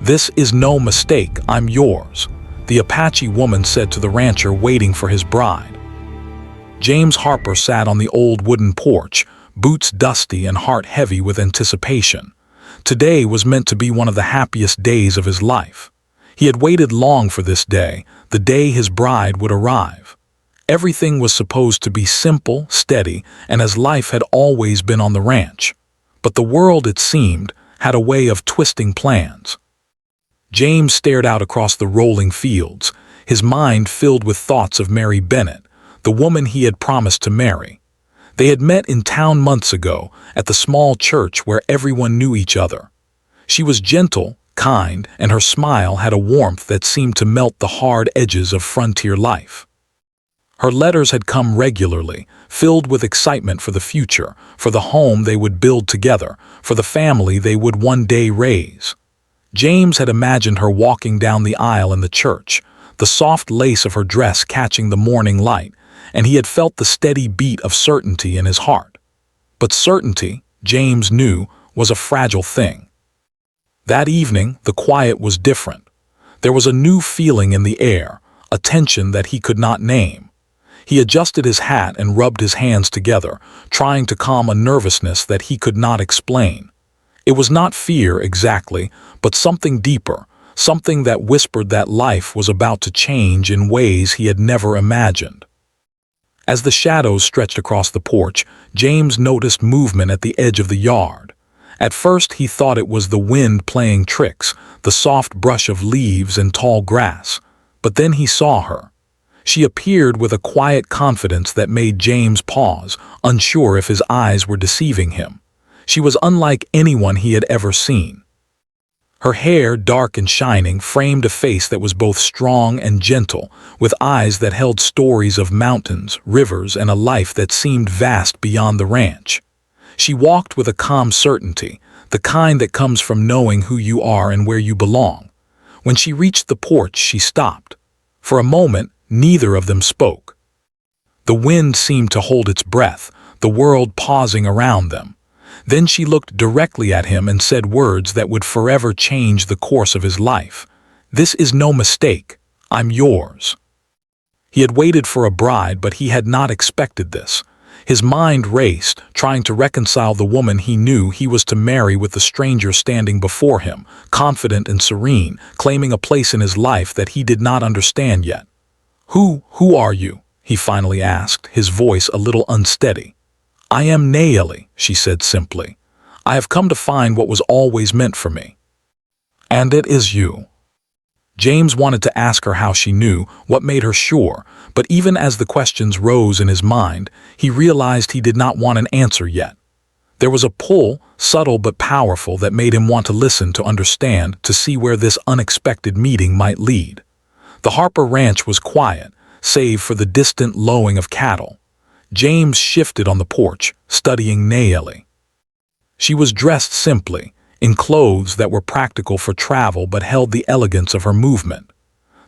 "This is no mistake, I'm yours," the Apache woman said to the rancher waiting for his bride. James Harper sat on the old wooden porch, boots dusty and heart heavy with anticipation. Today was meant to be one of the happiest days of his life. He had waited long for this day, the day his bride would arrive. Everything was supposed to be simple, steady, and as life had always been on the ranch. But the world, it seemed, had a way of twisting plans. James stared out across the rolling fields, his mind filled with thoughts of Mary Bennett, the woman he had promised to marry. They had met in town months ago, at the small church where everyone knew each other. She was gentle, kind, and her smile had a warmth that seemed to melt the hard edges of frontier life. Her letters had come regularly, filled with excitement for the future, for the home they would build together, for the family they would one day raise. James had imagined her walking down the aisle in the church, the soft lace of her dress catching the morning light, and he had felt the steady beat of certainty in his heart. But certainty, James knew, was a fragile thing. That evening, the quiet was different. There was a new feeling in the air, a tension that he could not name. He adjusted his hat and rubbed his hands together, trying to calm a nervousness that he could not explain. It was not fear exactly, but something deeper, something that whispered that life was about to change in ways he had never imagined. As the shadows stretched across the porch, James noticed movement at the edge of the yard. At first he thought it was the wind playing tricks, the soft brush of leaves and tall grass. But then he saw her. She appeared with a quiet confidence that made James pause, unsure if his eyes were deceiving him. She was unlike anyone he had ever seen. Her hair, dark and shining, framed a face that was both strong and gentle, with eyes that held stories of mountains, rivers, and a life that seemed vast beyond the ranch. She walked with a calm certainty, the kind that comes from knowing who you are and where you belong. When she reached the porch, she stopped. For a moment, neither of them spoke. The wind seemed to hold its breath, the world pausing around them. Then she looked directly at him and said words that would forever change the course of his life. "This is no mistake. I'm yours." He had waited for a bride, but he had not expected this. His mind raced, trying to reconcile the woman he knew he was to marry with the stranger standing before him, confident and serene, claiming a place in his life that he did not understand yet. Who are you?" he finally asked, his voice a little unsteady. "I am Naomi," she said simply. "I have come to find what was always meant for me." "And it is you." James wanted to ask her how she knew, what made her sure, but even as the questions rose in his mind, he realized he did not want an answer yet. There was a pull, subtle but powerful, that made him want to listen, to understand, to see where this unexpected meeting might lead. The Harper ranch was quiet, save for the distant lowing of cattle. James shifted on the porch, studying Naomi. She was dressed simply, in clothes that were practical for travel but held the elegance of her movement.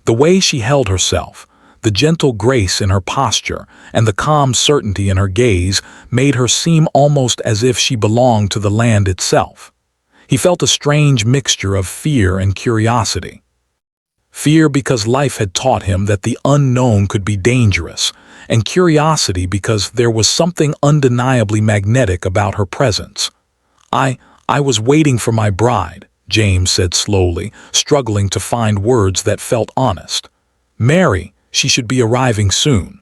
The way she held herself, the gentle grace in her posture, and the calm certainty in her gaze made her seem almost as if she belonged to the land itself. He felt a strange mixture of fear and curiosity. Fear because life had taught him that the unknown could be dangerous, and curiosity because there was something undeniably magnetic about her presence. I was waiting for my bride," James said slowly, struggling to find words that felt honest. "Mary, she should be arriving soon.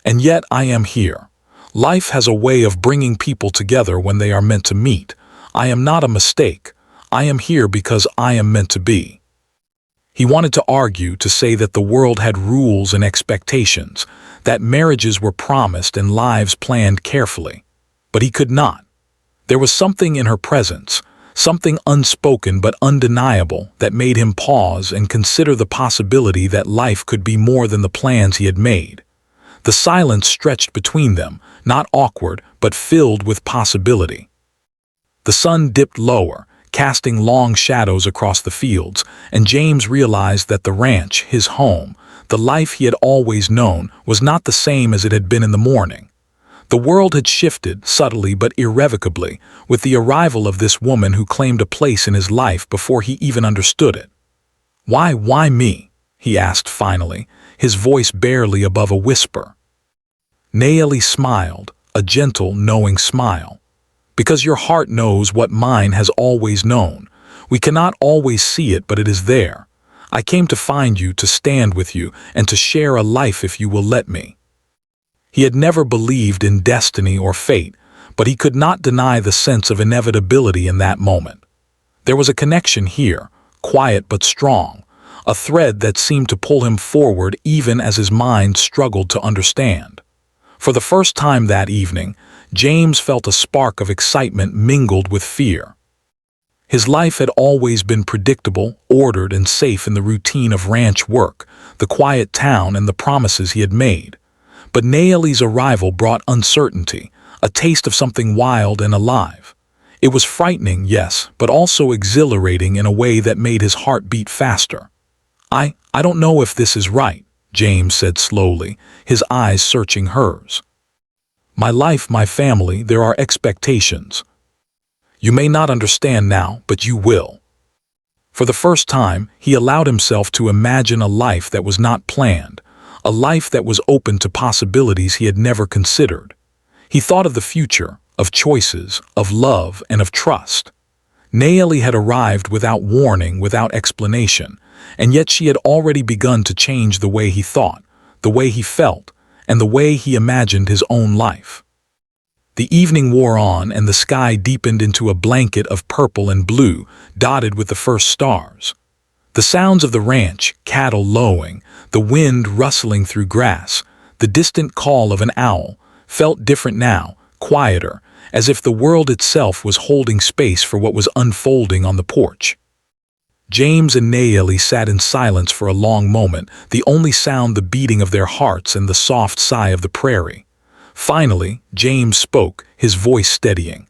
And yet I am here. Life has a way of bringing people together when they are meant to meet. I am not a mistake. I am here because I am meant to be." He wanted to argue, to say that the world had rules and expectations, that marriages were promised and lives planned carefully. But he could not. There was something in her presence, something unspoken but undeniable, that made him pause and consider the possibility that life could be more than the plans he had made. The silence stretched between them, not awkward, but filled with possibility. The sun dipped lower, casting long shadows across the fields, and James realized that the ranch, his home, the life he had always known, was not the same as it had been in the morning. The world had shifted, subtly but irrevocably, with the arrival of this woman who claimed a place in his life before he even understood it. Why me?" he asked finally, his voice barely above a whisper. Naomi smiled, a gentle, knowing smile. "Because your heart knows what mine has always known. We cannot always see it, but it is there. I came to find you, to stand with you, and to share a life if you will let me." He had never believed in destiny or fate, but he could not deny the sense of inevitability in that moment. There was a connection here, quiet but strong, a thread that seemed to pull him forward even as his mind struggled to understand. For the first time that evening, James felt a spark of excitement mingled with fear. His life had always been predictable, ordered, and safe in the routine of ranch work, the quiet town, and the promises he had made. But Naomi's arrival brought uncertainty, a taste of something wild and alive. It was frightening, yes, but also exhilarating in a way that made his heart beat faster. I don't know if this is right," James said slowly, his eyes searching hers. "My life, my family, there are expectations. You may not understand now, but you will." For the first time, he allowed himself to imagine a life that was not planned, a life that was open to possibilities he had never considered. He thought of the future, of choices, of love, and of trust. Naomi had arrived without warning, without explanation, and yet she had already begun to change the way he thought, the way he felt, and the way he imagined his own life. The evening wore on, and the sky deepened into a blanket of purple and blue, dotted with the first stars. The sounds of the ranch, cattle lowing, the wind rustling through grass, the distant call of an owl, felt different now, quieter, as if the world itself was holding space for what was unfolding on the porch. James and Naomi sat in silence for a long moment, the only sound the beating of their hearts and the soft sigh of the prairie. Finally, James spoke, his voice steadying.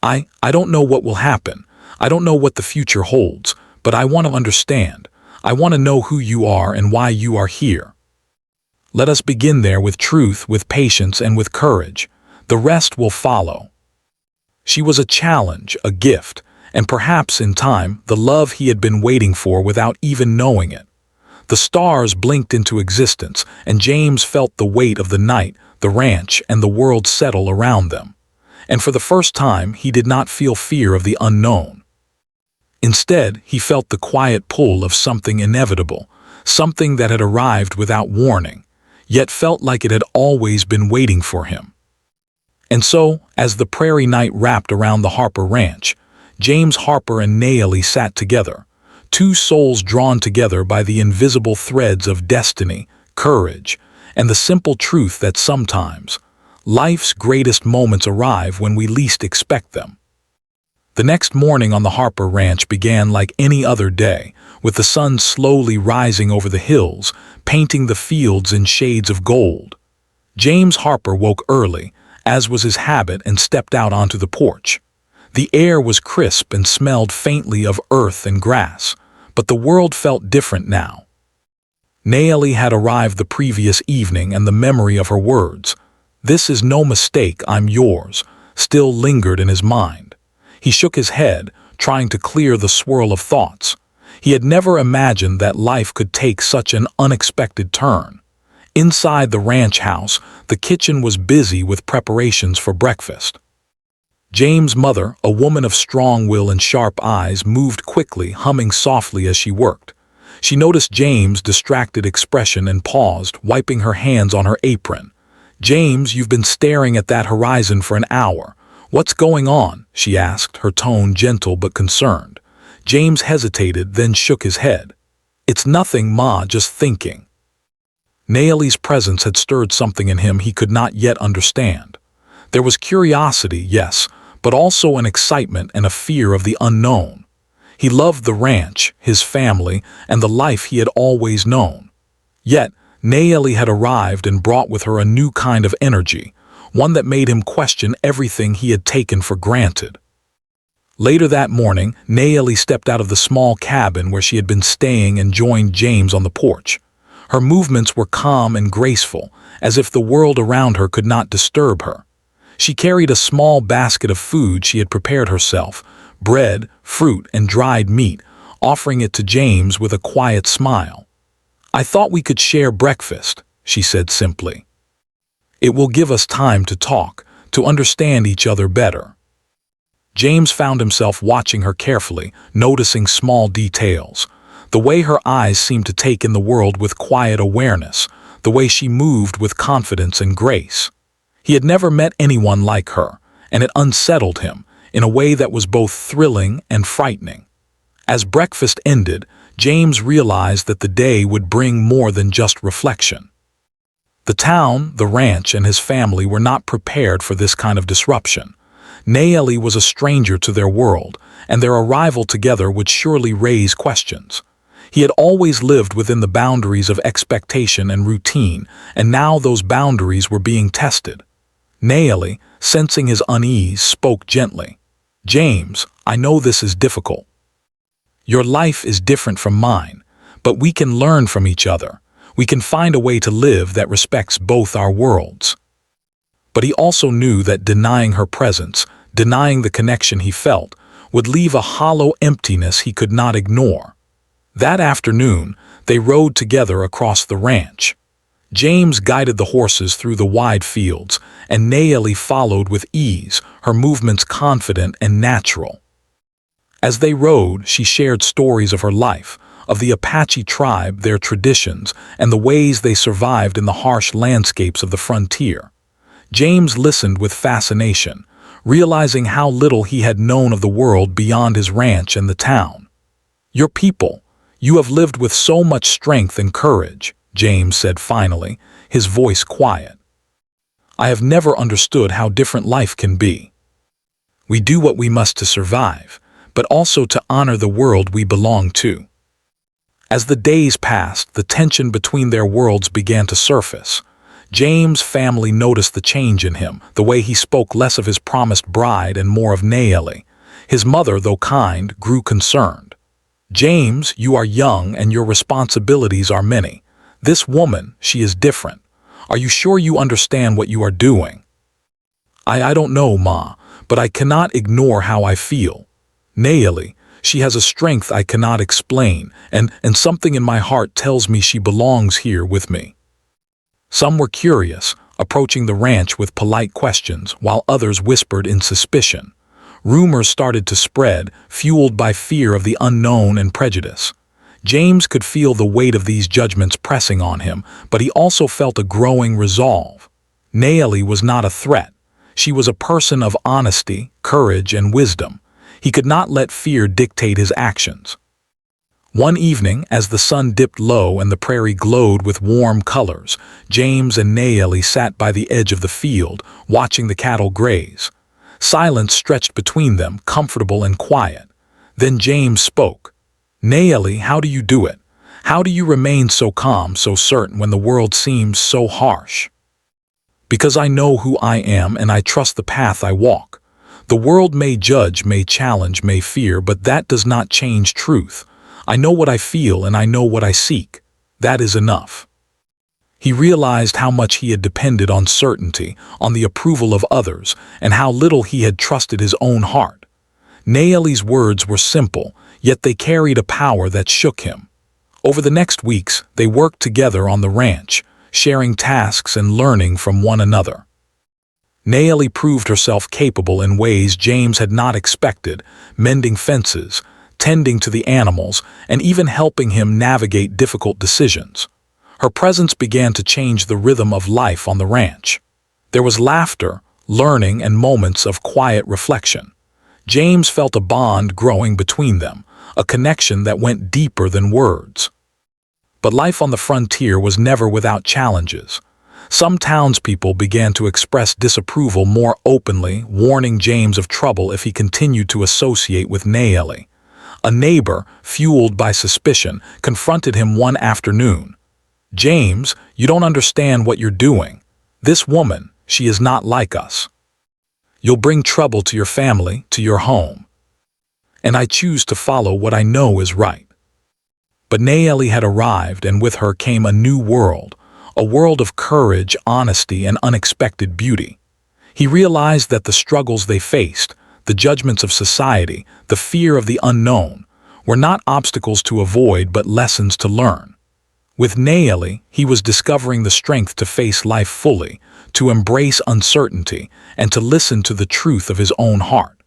I don't know what will happen. I don't know what the future holds, but I want to understand. I want to know who you are and why you are here. Let us begin there with truth, with patience, and with courage. The rest will follow." She was a challenge, a gift, and perhaps in time, the love he had been waiting for without even knowing it. The stars blinked into existence, and James felt the weight of the night, the ranch, and the world settle around them. And for the first time, he did not feel fear of the unknown. Instead, he felt the quiet pull of something inevitable, something that had arrived without warning, yet felt like it had always been waiting for him. And so, as the prairie night wrapped around the Harper Ranch, James Harper and Naomi sat together, two souls drawn together by the invisible threads of destiny, courage, and the simple truth that sometimes, life's greatest moments arrive when we least expect them. The next morning on the Harper Ranch began like any other day, with the sun slowly rising over the hills, painting the fields in shades of gold. James Harper woke early, as was his habit, and stepped out onto the porch. The air was crisp and smelled faintly of earth and grass, but the world felt different now. Naomi had arrived the previous evening, and the memory of her words, "This is no mistake, I'm yours," still lingered in his mind. He shook his head, trying to clear the swirl of thoughts. He had never imagined that life could take such an unexpected turn. Inside the ranch house, the kitchen was busy with preparations for breakfast. James' mother, a woman of strong will and sharp eyes, moved quickly, humming softly as she worked. She noticed James' distracted expression and paused, wiping her hands on her apron. "James, you've been staring at that horizon for an hour. What's going on?" she asked, her tone gentle but concerned. James hesitated, then shook his head. "It's nothing, Ma, just thinking." Naomi's presence had stirred something in him he could not yet understand. There was curiosity, yes, but also an excitement and a fear of the unknown. He loved the ranch, his family, and the life he had always known. Yet, Naomi had arrived and brought with her a new kind of energy, one that made him question everything he had taken for granted. Later that morning, Naomi stepped out of the small cabin where she had been staying and joined James on the porch. Her movements were calm and graceful, as if the world around her could not disturb her. She carried a small basket of food she had prepared herself, bread, fruit, and dried meat, offering it to James with a quiet smile. "I thought we could share breakfast," she said simply. "It will give us time to talk, to understand each other better." James found himself watching her carefully, noticing small details. The way her eyes seemed to take in the world with quiet awareness, the way she moved with confidence and grace. He had never met anyone like her, and it unsettled him in a way that was both thrilling and frightening. As breakfast ended, James realized that the day would bring more than just reflection. The town, the ranch, and his family were not prepared for this kind of disruption. Nayeli was a stranger to their world, and their arrival together would surely raise questions. He had always lived within the boundaries of expectation and routine, and now those boundaries were being tested. Nayeli, sensing his unease, spoke gently. "James, I know this is difficult. Your life is different from mine, but we can learn from each other. We can find a way to live that respects both our worlds." But he also knew that denying her presence, denying the connection he felt, would leave a hollow emptiness he could not ignore. That afternoon, they rode together across the ranch. James guided the horses through the wide fields, and Nayeli followed with ease, her movements confident and natural. As they rode, she shared stories of her life, of the Apache tribe, their traditions, and the ways they survived in the harsh landscapes of the frontier. James listened with fascination, realizing how little he had known of the world beyond his ranch and the town. "Your people, you have lived with so much strength and courage," James said finally, his voice quiet. "I have never understood how different life can be. We do what we must to survive, but also to honor the world we belong to." As the days passed, the tension between their worlds began to surface. James' family noticed the change in him, the way he spoke less of his promised bride and more of Nayeli. His mother, though kind, grew concerned. "James, you are young and your responsibilities are many. This woman, she is different. Are you sure you understand what you are doing?" I don't know, Ma, but I cannot ignore how I feel. Nayeli, she has a strength I cannot explain, and something in my heart tells me she belongs here with me." Some were curious, approaching the ranch with polite questions, while others whispered in suspicion. Rumors started to spread, fueled by fear of the unknown and prejudice. James could feel the weight of these judgments pressing on him, but he also felt a growing resolve. Nayeli was not a threat. She was a person of honesty, courage, and wisdom. He could not let fear dictate his actions. One evening, as the sun dipped low and the prairie glowed with warm colors, James and Nayeli sat by the edge of the field, watching the cattle graze. Silence stretched between them, comfortable and quiet. Then James spoke. "Nayeli, how do you do it? How do you remain so calm, so certain when the world seems so harsh?" "Because I know who I am and I trust the path I walk. The world may judge, may challenge, may fear, but that does not change truth. I know what I feel and I know what I seek. That is enough." He realized how much he had depended on certainty, on the approval of others, and how little he had trusted his own heart. Nayeli's words were simple, yet they carried a power that shook him. Over the next weeks, they worked together on the ranch, sharing tasks and learning from one another. Nayeli proved herself capable in ways James had not expected, mending fences, tending to the animals, and even helping him navigate difficult decisions. Her presence began to change the rhythm of life on the ranch. There was laughter, learning, and moments of quiet reflection. James felt a bond growing between them, a connection that went deeper than words. But life on the frontier was never without challenges. Some townspeople began to express disapproval more openly, warning James of trouble if he continued to associate with Nayeli. A neighbor, fueled by suspicion, confronted him one afternoon. "James, you don't understand what you're doing. This woman, she is not like us. You'll bring trouble to your family, to your home. And I choose to follow what I know is right." But Nayeli had arrived, and with her came a new world, a world of courage, honesty, and unexpected beauty. He realized that the struggles they faced, the judgments of society, the fear of the unknown, were not obstacles to avoid but lessons to learn. With Naeli, he was discovering the strength to face life fully, to embrace uncertainty, and to listen to the truth of his own heart.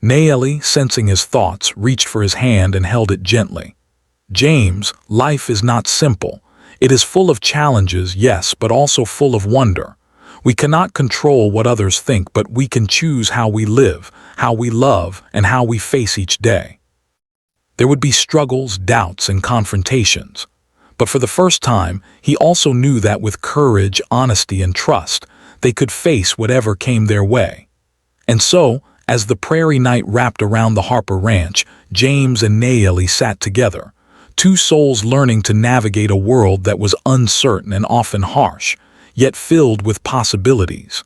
Naeli, sensing his thoughts, reached for his hand and held it gently. James, life is not simple. It is full of challenges, yes, but also full of wonder. We cannot control what others think, but we can choose how we live, how we love, and how we face each day. There would be struggles, doubts, and confrontations. But for the first time, he also knew that with courage, honesty, and trust, they could face whatever came their way. And so, as the prairie night wrapped around the Harper Ranch, James and Naeli sat together, two souls learning to navigate a world that was uncertain and often harsh, yet filled with possibilities.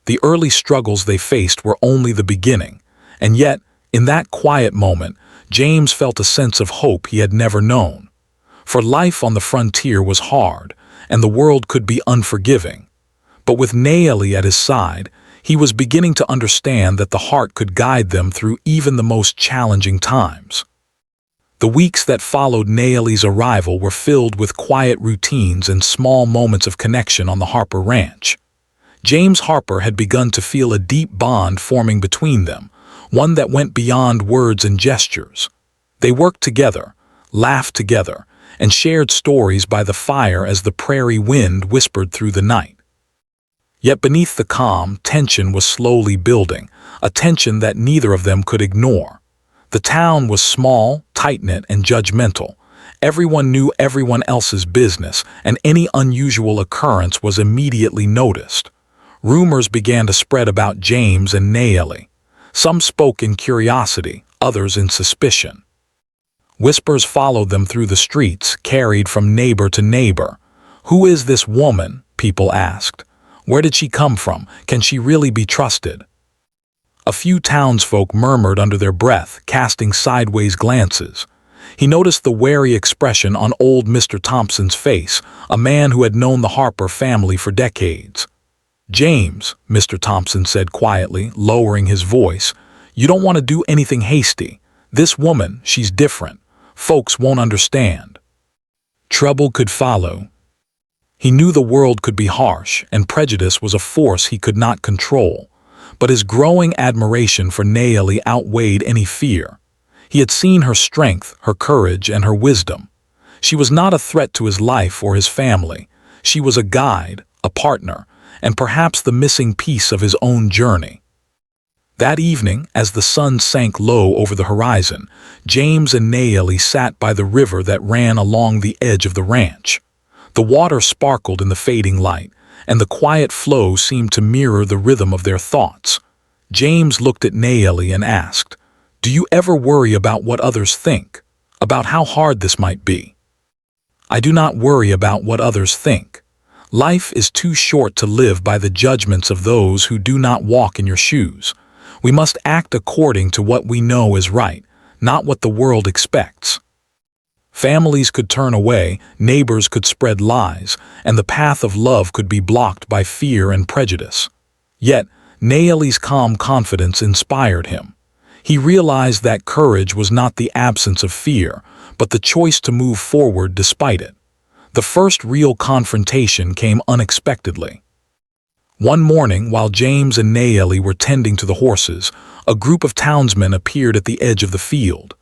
The early struggles they faced were only the beginning, and yet, in that quiet moment, James felt a sense of hope he had never known. For life on the frontier was hard, and the world could be unforgiving. But with Naeli at his side, he was beginning to understand that the heart could guide them through even the most challenging times. The weeks that followed Naeli's arrival were filled with quiet routines and small moments of connection on the Harper Ranch. James Harper had begun to feel a deep bond forming between them, one that went beyond words and gestures. They worked together, laughed together, and shared stories by the fire as the prairie wind whispered through the night. Yet beneath the calm, tension was slowly building, a tension that neither of them could ignore. The town was small, tight-knit, and judgmental. Everyone knew everyone else's business, and any unusual occurrence was immediately noticed. Rumors began to spread about James and Naeli. Some spoke in curiosity, others in suspicion. Whispers followed them through the streets, carried from neighbor to neighbor. "Who is this woman?" people asked. "Where did she come from? Can she really be trusted?" A few townsfolk murmured under their breath, casting sideways glances. He noticed the wary expression on old Mr. Thompson's face, a man who had known the Harper family for decades. "James," Mr. Thompson said quietly, lowering his voice, "you don't want to do anything hasty. This woman, she's different. Folks won't understand." Trouble could follow. He knew the world could be harsh, and prejudice was a force he could not control. But his growing admiration for Naeli outweighed any fear. He had seen her strength, her courage, and her wisdom. She was not a threat to his life or his family. She was a guide, a partner, and perhaps the missing piece of his own journey. That evening, as the sun sank low over the horizon, James and Naeli sat by the river that ran along the edge of the ranch. The water sparkled in the fading light, and the quiet flow seemed to mirror the rhythm of their thoughts. James looked at Naeli and asked, "Do you ever worry about what others think? About how hard this might be?" "I do not worry about what others think. Life is too short to live by the judgments of those who do not walk in your shoes. We must act according to what we know is right, not what the world expects." Families could turn away, neighbors could spread lies, and the path of love could be blocked by fear and prejudice. Yet, Naeli's calm confidence inspired him. He realized that courage was not the absence of fear, but the choice to move forward despite it. The first real confrontation came unexpectedly. One morning, while James and Naeli were tending to the horses, a group of townsmen appeared at the edge of the field.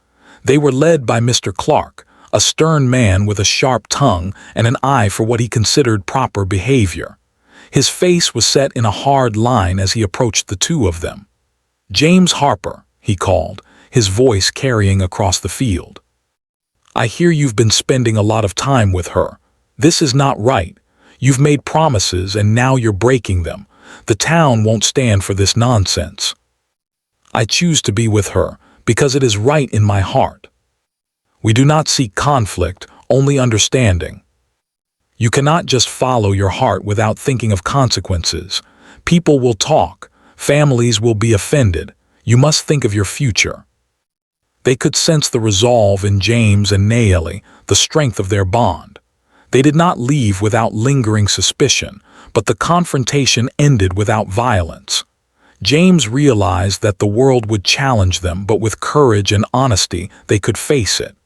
They were led by Mr. Clark, a stern man with a sharp tongue and an eye for what he considered proper behavior. His face was set in a hard line as he approached the two of them. "James Harper," he called, his voice carrying across the field. "I hear you've been spending a lot of time with her. This is not right. You've made promises and now you're breaking them. The town won't stand for this nonsense. I choose to be with her because it is right in my heart. We do not seek conflict, only understanding. You cannot just follow your heart without thinking of consequences. People will talk. Families will be offended. You must think of your future." They could sense the resolve in James and Naeli, the strength of their bond. They did not leave without lingering suspicion, but the confrontation ended without violence. James realized that the world would challenge them, but with courage and honesty they could face it.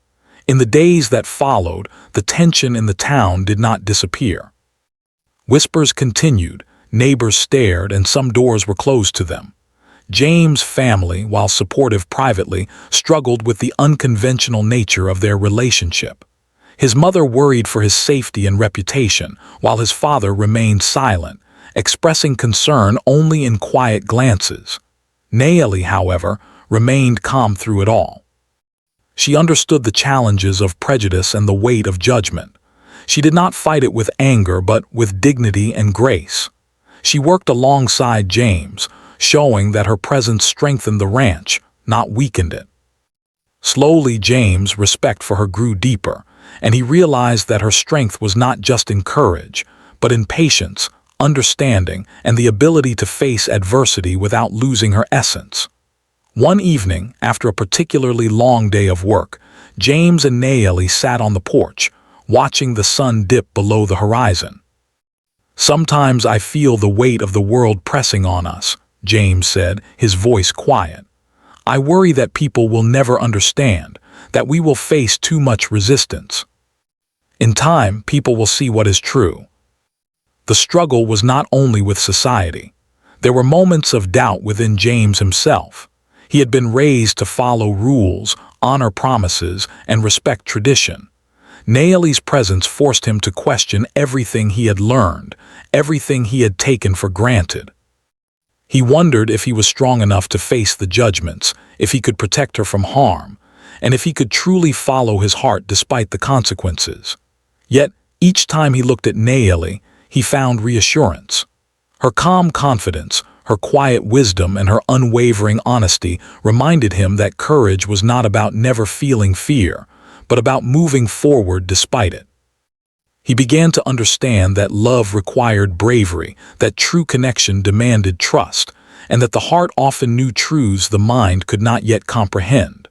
In the days that followed, the tension in the town did not disappear. Whispers continued, neighbors stared, and some doors were closed to them. James' family, while supportive privately, struggled with the unconventional nature of their relationship. His mother worried for his safety and reputation, while his father remained silent, expressing concern only in quiet glances. Naomi, however, remained calm through it all. She understood the challenges of prejudice and the weight of judgment. She did not fight it with anger, but with dignity and grace. She worked alongside James, showing that her presence strengthened the ranch, not weakened it. Slowly, James' respect for her grew deeper, and he realized that her strength was not just in courage, but in patience, understanding, and the ability to face adversity without losing her essence. One evening, after a particularly long day of work, James and Naomi sat on the porch, watching the sun dip below the horizon. "Sometimes I feel the weight of the world pressing on us," James said, his voice quiet. "I worry that people will never understand, that we will face too much resistance. In time, people will see what is true." The struggle was not only with society. There were moments of doubt within James himself. He had been raised to follow rules, honor promises, and respect tradition. Naomi's presence forced him to question everything he had learned, everything he had taken for granted. He wondered if he was strong enough to face the judgments, if he could protect her from harm, and if he could truly follow his heart despite the consequences. Yet, each time he looked at Naomi, he found reassurance. Her calm confidence, her quiet wisdom, and her unwavering honesty reminded him that courage was not about never feeling fear, but about moving forward despite it. He began to understand that love required bravery, that true connection demanded trust, and that the heart often knew truths the mind could not yet comprehend.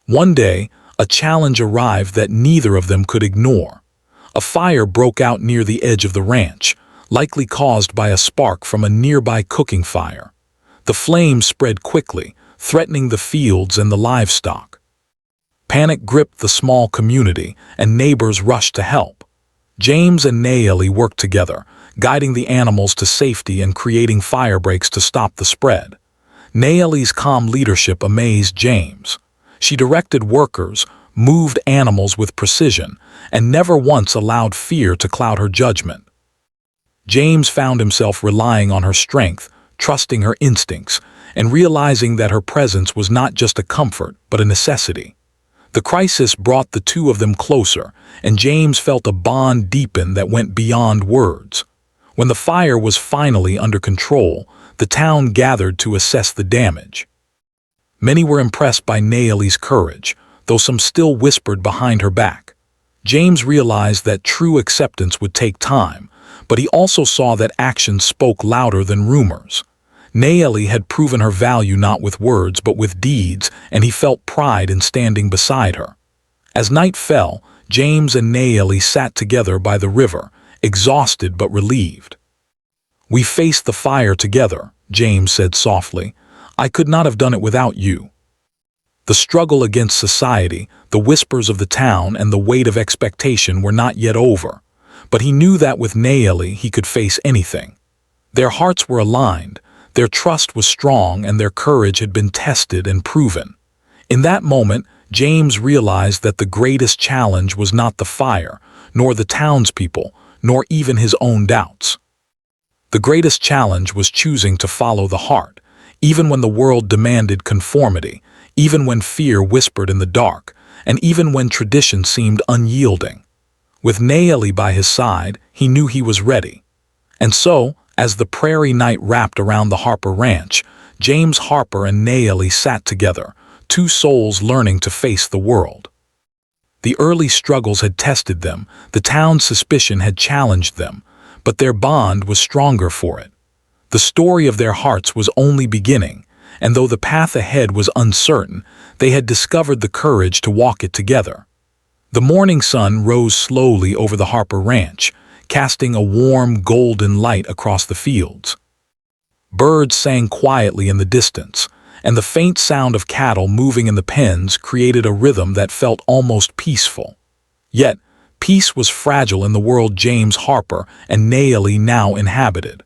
One day, a challenge arrived that neither of them could ignore. A fire broke out near the edge of the ranch, likely caused by a spark from a nearby cooking fire. The flames spread quickly, threatening the fields and the livestock. Panic gripped the small community, and neighbors rushed to help. James and Naomi worked together, guiding the animals to safety and creating fire breaks to stop the spread. Naomi's calm leadership amazed James. She directed workers, moved animals with precision, and never once allowed fear to cloud her judgment. James found himself relying on her strength, trusting her instincts, and realizing that her presence was not just a comfort but a necessity. The crisis brought the two of them closer, and James felt a bond deepen that went beyond words. When the fire was finally under control, the town gathered to assess the damage. Many were impressed by Naomi's courage, though some still whispered behind her back. James realized that true acceptance would take time, but he also saw that actions spoke louder than rumors. Naomi had proven her value not with words but with deeds, and he felt pride in standing beside her. As night fell, James and Naomi sat together by the river, exhausted but relieved. "We faced the fire together," James said softly. "I could not have done it without you." The struggle against society, the whispers of the town, and the weight of expectation were not yet over, but he knew that with Naomi he could face anything. Their hearts were aligned, their trust was strong, and their courage had been tested and proven. In that moment, James realized that the greatest challenge was not the fire, nor the townspeople, nor even his own doubts. The greatest challenge was choosing to follow the heart, even when the world demanded conformity, even when fear whispered in the dark, and even when tradition seemed unyielding. With Naomi by his side, he knew he was ready. And so, as the prairie night wrapped around the Harper Ranch, James Harper and Naomi sat together, two souls learning to face the world. The early struggles had tested them, the town's suspicion had challenged them, but their bond was stronger for it. The story of their hearts was only beginning, and though the path ahead was uncertain, they had discovered the courage to walk it together. The morning sun rose slowly over the Harper Ranch, casting a warm, golden light across the fields. Birds sang quietly in the distance, and the faint sound of cattle moving in the pens created a rhythm that felt almost peaceful. Yet, peace was fragile in the world James Harper and Nayeli now inhabited.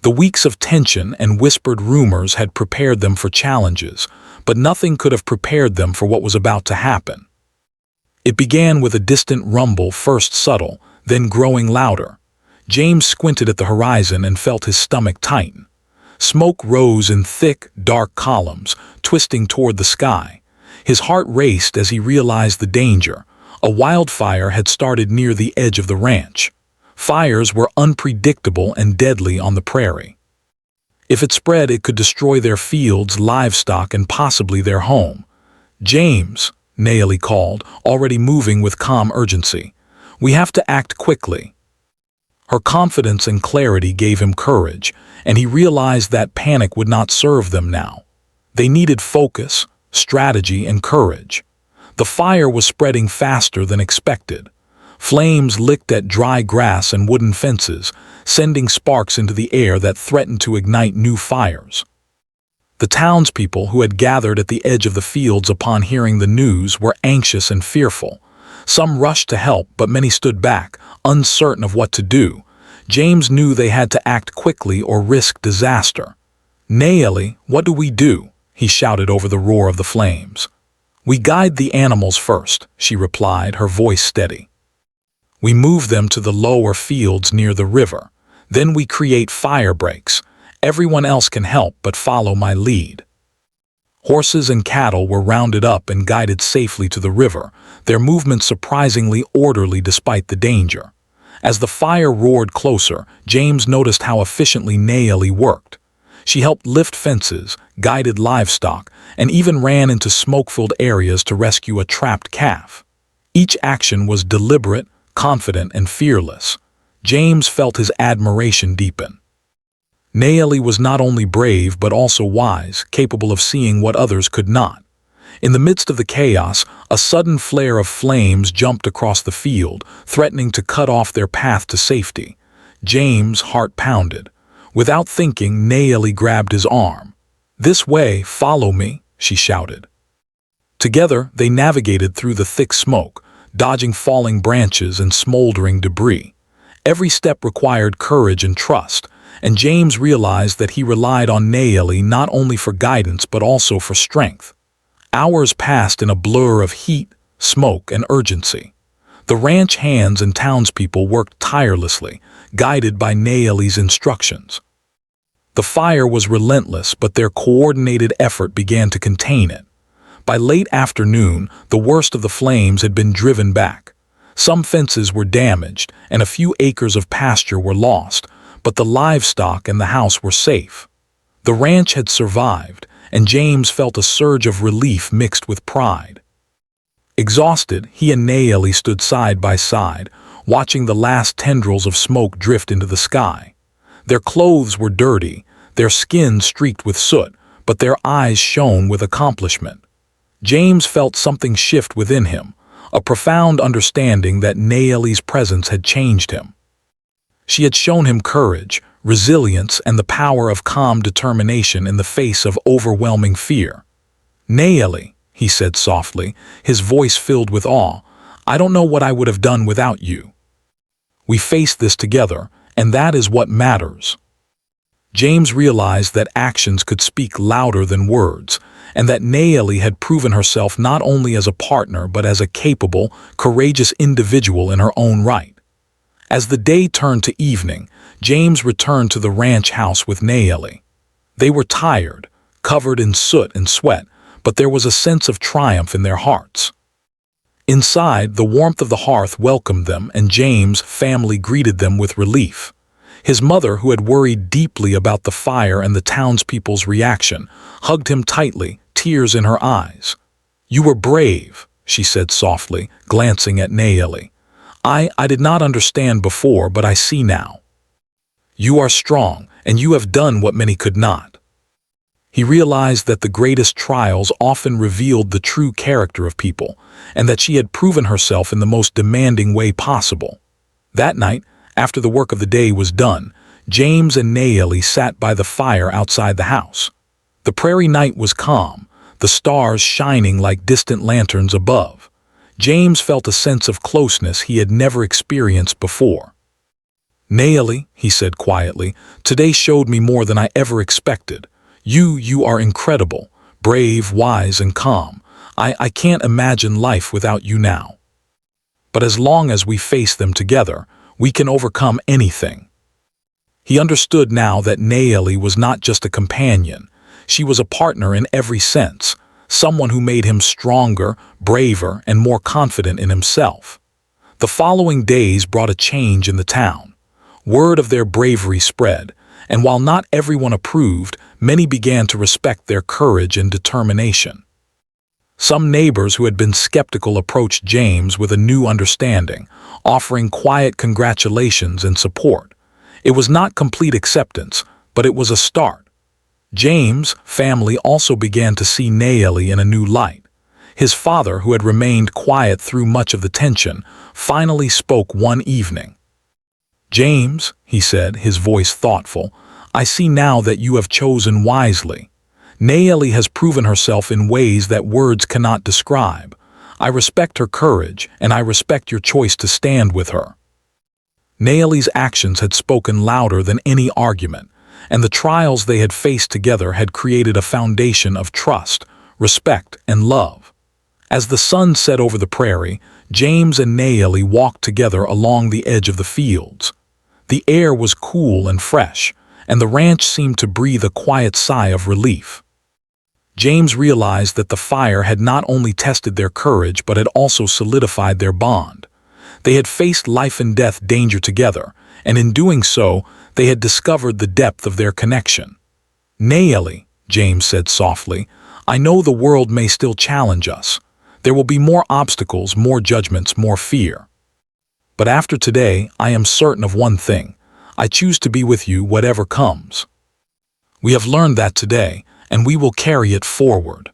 The weeks of tension and whispered rumors had prepared them for challenges, but nothing could have prepared them for what was about to happen. It began with a distant rumble, first subtle, then growing louder. James squinted at the horizon and felt his stomach tighten. Smoke rose in thick, dark columns, twisting toward the sky. His heart raced as he realized the danger. A wildfire had started near the edge of the ranch. Fires were unpredictable and deadly on the prairie. If it spread, it could destroy their fields, livestock, and possibly their home. "James," Nayeli called, already moving with calm urgency. "We have to act quickly." Her confidence and clarity gave him courage, and he realized that panic would not serve them now. They needed focus, strategy, and courage. The fire was spreading faster than expected. Flames licked at dry grass and wooden fences, sending sparks into the air that threatened to ignite new fires. The townspeople who had gathered at the edge of the fields upon hearing the news were anxious and fearful. Some rushed to help, but many stood back, uncertain of what to do. James knew they had to act quickly or risk disaster. "Nayeli, what do we do?" he shouted over the roar of the flames. "We guide the animals first," she replied, her voice steady. "We move them to the lower fields near the river. Then we create fire breaks. Everyone else can help, but follow my lead." Horses and cattle were rounded up and guided safely to the river, their movements surprisingly orderly despite the danger. As the fire roared closer, James noticed how efficiently Nayeli worked. She helped lift fences, guided livestock, and even ran into smoke-filled areas to rescue a trapped calf. Each action was deliberate, confident, and fearless. James felt his admiration deepen. Nayeli was not only brave but also wise, capable of seeing what others could not. In the midst of the chaos, a sudden flare of flames jumped across the field, threatening to cut off their path to safety. James' heart pounded. Without thinking, Nayeli grabbed his arm. "This way, follow me," she shouted. Together, they navigated through the thick smoke, dodging falling branches and smoldering debris. Every step required courage and trust, and James realized that he relied on Nayeli not only for guidance but also for strength. Hours passed in a blur of heat, smoke, and urgency. The ranch hands and townspeople worked tirelessly, guided by Nayeli's instructions. The fire was relentless, but their coordinated effort began to contain it. By late afternoon, the worst of the flames had been driven back. Some fences were damaged, and a few acres of pasture were lost, but the livestock and the house were safe. The ranch had survived, and James felt a surge of relief mixed with pride. Exhausted, he and Nayeli stood side by side, watching the last tendrils of smoke drift into the sky. Their clothes were dirty, their skins streaked with soot, but their eyes shone with accomplishment. James felt something shift within him, a profound understanding that Nayeli's presence had changed him. She had shown him courage, resilience, and the power of calm determination in the face of overwhelming fear. "Nayeli," he said softly, his voice filled with awe, "I don't know what I would have done without you. We faced this together, and that is what matters." James realized that actions could speak louder than words, and that Nayeli had proven herself not only as a partner but as a capable, courageous individual in her own right. As the day turned to evening, James returned to the ranch house with Nayeli. They were tired, covered in soot and sweat, but there was a sense of triumph in their hearts. Inside, the warmth of the hearth welcomed them, and James' family greeted them with relief. His mother, who had worried deeply about the fire and the townspeople's reaction, hugged him tightly, tears in her eyes. "You were brave," she said softly, glancing at Nayeli. I did not understand before, but I see now. You are strong, and you have done what many could not." He realized that the greatest trials often revealed the true character of people, and that she had proven herself in the most demanding way possible. That night, After the work of the day was done, James and Naomi sat by the fire outside the house. The prairie night was calm, the stars shining like distant lanterns above. James felt a sense of closeness he had never experienced before. "Naomi," he said quietly, "today showed me more than I ever expected. You are incredible, brave, wise, and calm. I can't imagine life without you now. But as long as we face them together, we can overcome anything." He understood now that Naomi was not just a companion. She was a partner in every sense, someone who made him stronger, braver, and more confident in himself. The following days brought a change in the town. Word of their bravery spread, and while not everyone approved, many began to respect their courage and determination. Some neighbors who had been skeptical approached James with a new understanding, offering quiet congratulations and support. It was not complete acceptance, but it was a start. James' family also began to see Naomi in a new light. His father, who had remained quiet through much of the tension, finally spoke one evening. "James," he said, his voice thoughtful, "I see now that you have chosen wisely. Naomi has proven herself in ways that words cannot describe. I respect her courage, and I respect your choice to stand with her." Naomi's actions had spoken louder than any argument, and the trials they had faced together had created a foundation of trust, respect, and love. As the sun set over the prairie, James and Naomi walked together along the edge of the fields. The air was cool and fresh, and the ranch seemed to breathe a quiet sigh of relief. James realized that the fire had not only tested their courage but had also solidified their bond. They had faced life and death danger together, and in doing so, they had discovered the depth of their connection. "Naomi," James said softly, "I know the world may still challenge us. There will be more obstacles, more judgments, more fear. But after today, I am certain of one thing. I choose to be with you whatever comes. We have learned that today, and we will carry it forward."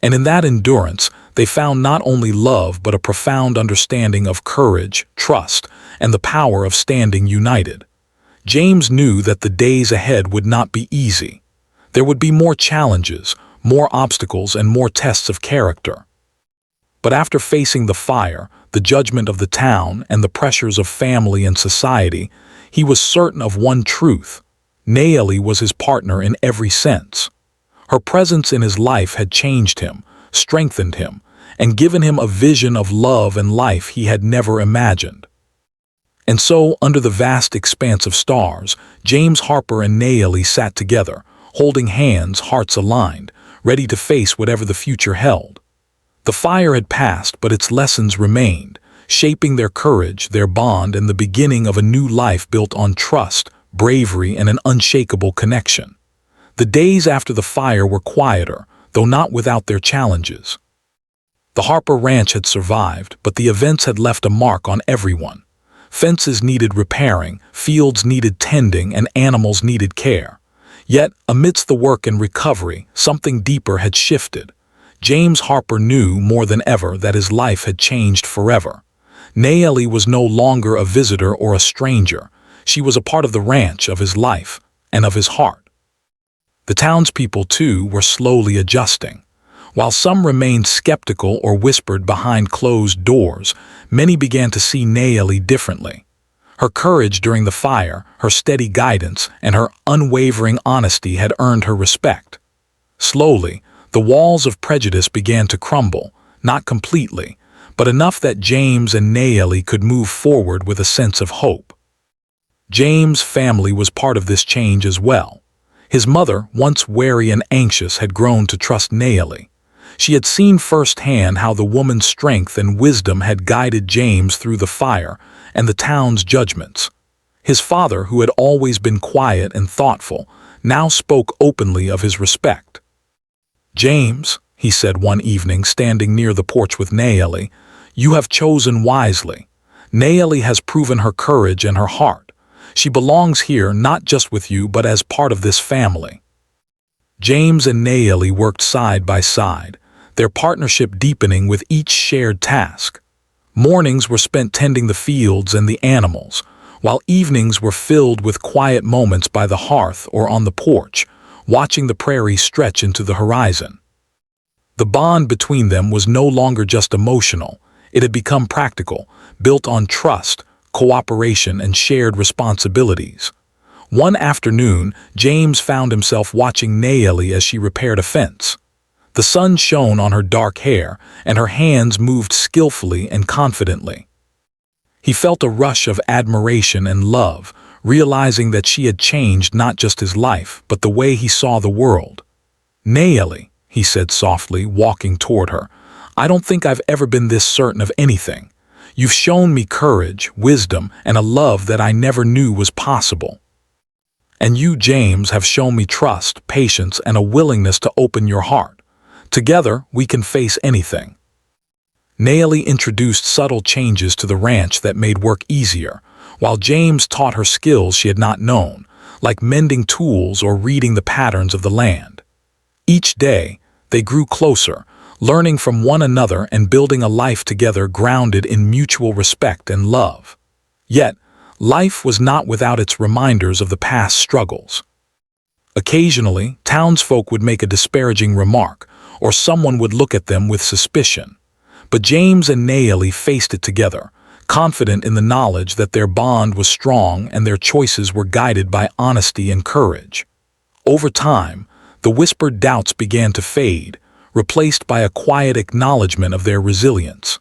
And in that endurance, they found not only love but a profound understanding of courage, trust, and the power of standing united. James knew that the days ahead would not be easy. There would be more challenges, more obstacles, and more tests of character. But after facing the fire, the judgment of the town, and the pressures of family and society, he was certain of one truth. Naomi was his partner in every sense. Her presence in his life had changed him, strengthened him, and given him a vision of love and life he had never imagined. And so, under the vast expanse of stars, James Harper and Naomi sat together, holding hands, hearts aligned, ready to face whatever the future held. The fire had passed, but its lessons remained, shaping their courage, their bond, and the beginning of a new life built on trust, bravery, and an unshakable connection. The days after the fire were quieter, though not without their challenges. The Harper Ranch had survived, but the events had left a mark on everyone. Fences needed repairing, fields needed tending, and animals needed care. Yet, amidst the work and recovery, something deeper had shifted. James Harper knew more than ever that his life had changed forever. Naomi was no longer a visitor or a stranger. She was a part of the ranch, of his life, and of his heart. The townspeople, too, were slowly adjusting. While some remained skeptical or whispered behind closed doors, many began to see Naomi differently. Her courage during the fire, her steady guidance, and her unwavering honesty had earned her respect. Slowly, the walls of prejudice began to crumble, not completely, but enough that James and Naomi could move forward with a sense of hope. James' family was part of this change as well. His mother, once wary and anxious, had grown to trust Naomi. She had seen firsthand how the woman's strength and wisdom had guided James through the fire and the town's judgments. His father, who had always been quiet and thoughtful, now spoke openly of his respect. "James," he said one evening, standing near the porch with Naomi, "you have chosen wisely. Naomi has proven her courage and her heart. She belongs here not just with you but as part of this family." James and Naomi worked side by side, their partnership deepening with each shared task. Mornings were spent tending the fields and the animals, while evenings were filled with quiet moments by the hearth or on the porch, watching the prairie stretch into the horizon. The bond between them was no longer just emotional, it had become practical, built on trust, cooperation, and shared responsibilities. One afternoon, James found himself watching Nayeli as she repaired a fence. The sun shone on her dark hair, and her hands moved skillfully and confidently. He felt a rush of admiration and love, realizing that she had changed not just his life, but the way he saw the world. "Nayeli," he said softly, walking toward her, "I don't think I've ever been this certain of anything. You've shown me courage, wisdom, and a love that I never knew was possible. And you, James, have shown me trust, patience, and a willingness to open your heart. Together, we can face anything." Nayeli introduced subtle changes to the ranch that made work easier, while James taught her skills she had not known, like mending tools or reading the patterns of the land. Each day, they grew closer, learning from one another and building a life together grounded in mutual respect and love. Yet, life was not without its reminders of the past struggles. Occasionally, townsfolk would make a disparaging remark, or someone would look at them with suspicion. But James and Nayeli faced it together, confident in the knowledge that their bond was strong and their choices were guided by honesty and courage. Over time, the whispered doubts began to fade, replaced by a quiet acknowledgement of their resilience.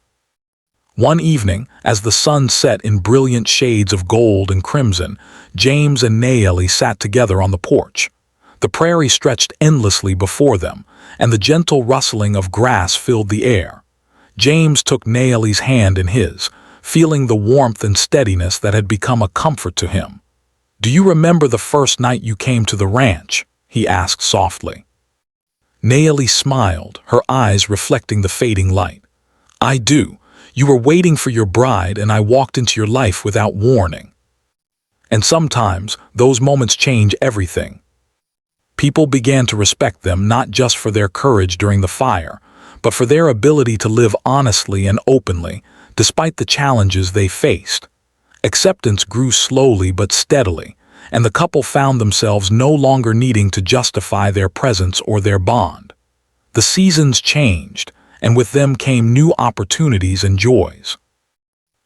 One evening, as the sun set in brilliant shades of gold and crimson, James and Nayeli sat together on the porch. The prairie stretched endlessly before them, and the gentle rustling of grass filled the air. James took Nayeli's hand in his, feeling the warmth and steadiness that had become a comfort to him. "Do you remember the first night you came to the ranch?" he asked softly. Nayeli smiled, her eyes reflecting the fading light. "I do. You were waiting for your bride, and I walked into your life without warning." And sometimes, those moments change everything. People began to respect them not just for their courage during the fire, but for their ability to live honestly and openly, despite the challenges they faced. Acceptance grew slowly but steadily, and the couple found themselves no longer needing to justify their presence or their bond. The seasons changed, and with them came new opportunities and joys.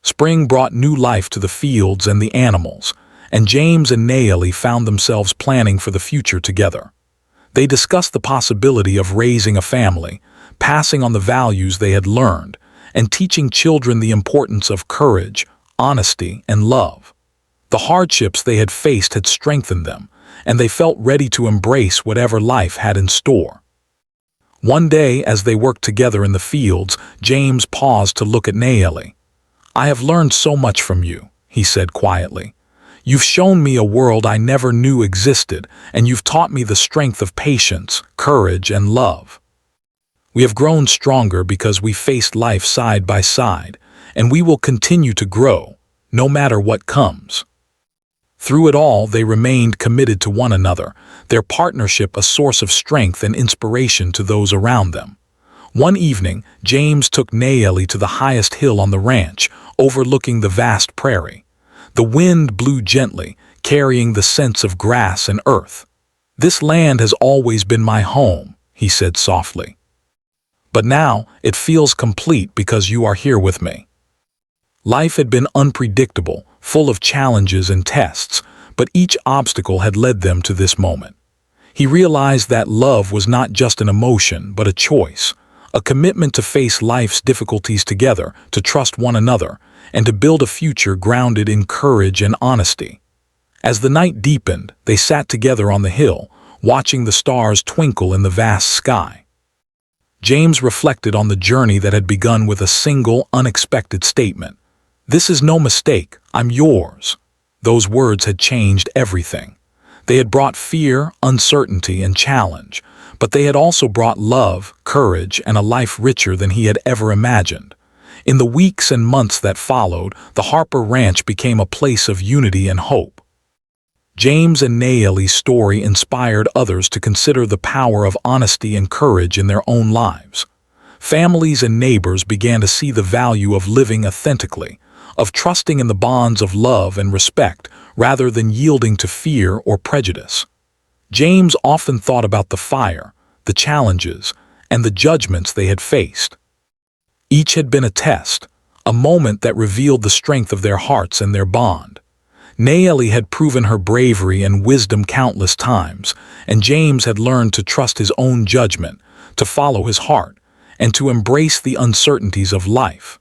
Spring brought new life to the fields and the animals, and James and Nayeli found themselves planning for the future together. They discussed the possibility of raising a family, passing on the values they had learned, and teaching children the importance of courage, honesty, and love. The hardships they had faced had strengthened them, and they felt ready to embrace whatever life had in store. One day, as they worked together in the fields, James paused to look at Nayeli. "I have learned so much from you," he said quietly. "You've shown me a world I never knew existed, and you've taught me the strength of patience, courage, and love. We have grown stronger because we faced life side by side, and we will continue to grow, no matter what comes." Through it all, they remained committed to one another, their partnership a source of strength and inspiration to those around them. One evening, James took Nayeli to the highest hill on the ranch, overlooking the vast prairie. The wind blew gently, carrying the scents of grass and earth. "This land has always been my home," he said softly. "But now it feels complete because you are here with me." Life had been unpredictable, full of challenges and tests, but each obstacle had led them to this moment. He realized that love was not just an emotion, but a choice, a commitment to face life's difficulties together, to trust one another, and to build a future grounded in courage and honesty. As the night deepened, they sat together on the hill, watching the stars twinkle in the vast sky. James reflected on the journey that had begun with a single, unexpected statement. "This is no mistake, I'm yours." Those words had changed everything. They had brought fear, uncertainty, and challenge, but they had also brought love, courage, and a life richer than he had ever imagined. In the weeks and months that followed, the Harper Ranch became a place of unity and hope. James and Nayeli's story inspired others to consider the power of honesty and courage in their own lives. Families and neighbors began to see the value of living authentically, of trusting in the bonds of love and respect rather than yielding to fear or prejudice. James often thought about the fire, the challenges, and the judgments they had faced. Each had been a test, a moment that revealed the strength of their hearts and their bond. Nayeli had proven her bravery and wisdom countless times, and James had learned to trust his own judgment, to follow his heart, and to embrace the uncertainties of life.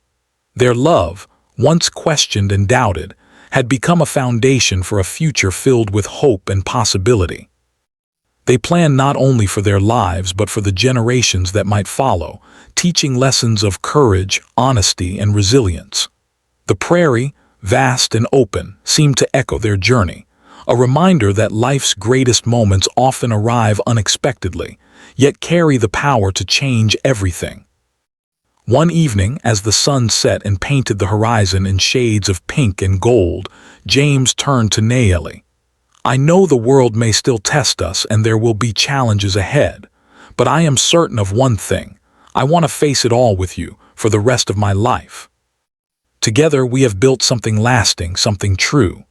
Their love, once questioned and doubted, had become a foundation for a future filled with hope and possibility. They planned not only for their lives but for the generations that might follow, teaching lessons of courage, honesty, and resilience. The prairie, vast and open, seemed to echo their journey, a reminder that life's greatest moments often arrive unexpectedly, yet carry the power to change everything. One evening, as the sun set and painted the horizon in shades of pink and gold, James turned to Nayeli. "I know the world may still test us and there will be challenges ahead, but I am certain of one thing. I want to face it all with you for the rest of my life. Together we have built something lasting, something true.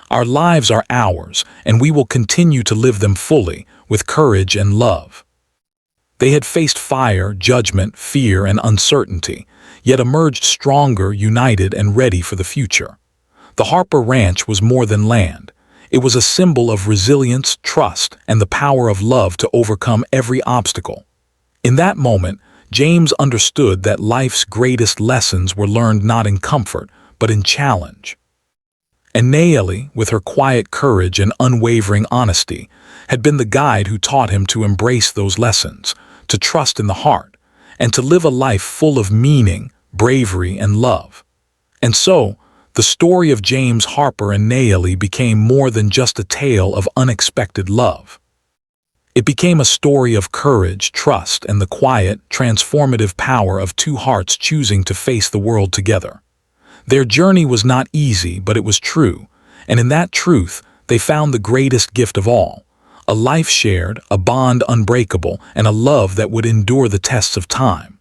Our lives are ours, and we will continue to live them fully, with courage and love." They had faced fire, judgment, fear, and uncertainty, yet emerged stronger, united, and ready for the future. The Harper Ranch was more than land. It was a symbol of resilience, trust, and the power of love to overcome every obstacle. In that moment, James understood that life's greatest lessons were learned not in comfort, but in challenge. And Nayeli, with her quiet courage and unwavering honesty, had been the guide who taught him to embrace those lessons, to trust in the heart, and to live a life full of meaning, bravery, and love. And so, the story of James Harper and Nayeli became more than just a tale of unexpected love. It became a story of courage, trust, and the quiet, transformative power of two hearts choosing to face the world together. Their journey was not easy, but it was true, and in that truth, they found the greatest gift of all, a life shared, a bond unbreakable, and a love that would endure the tests of time.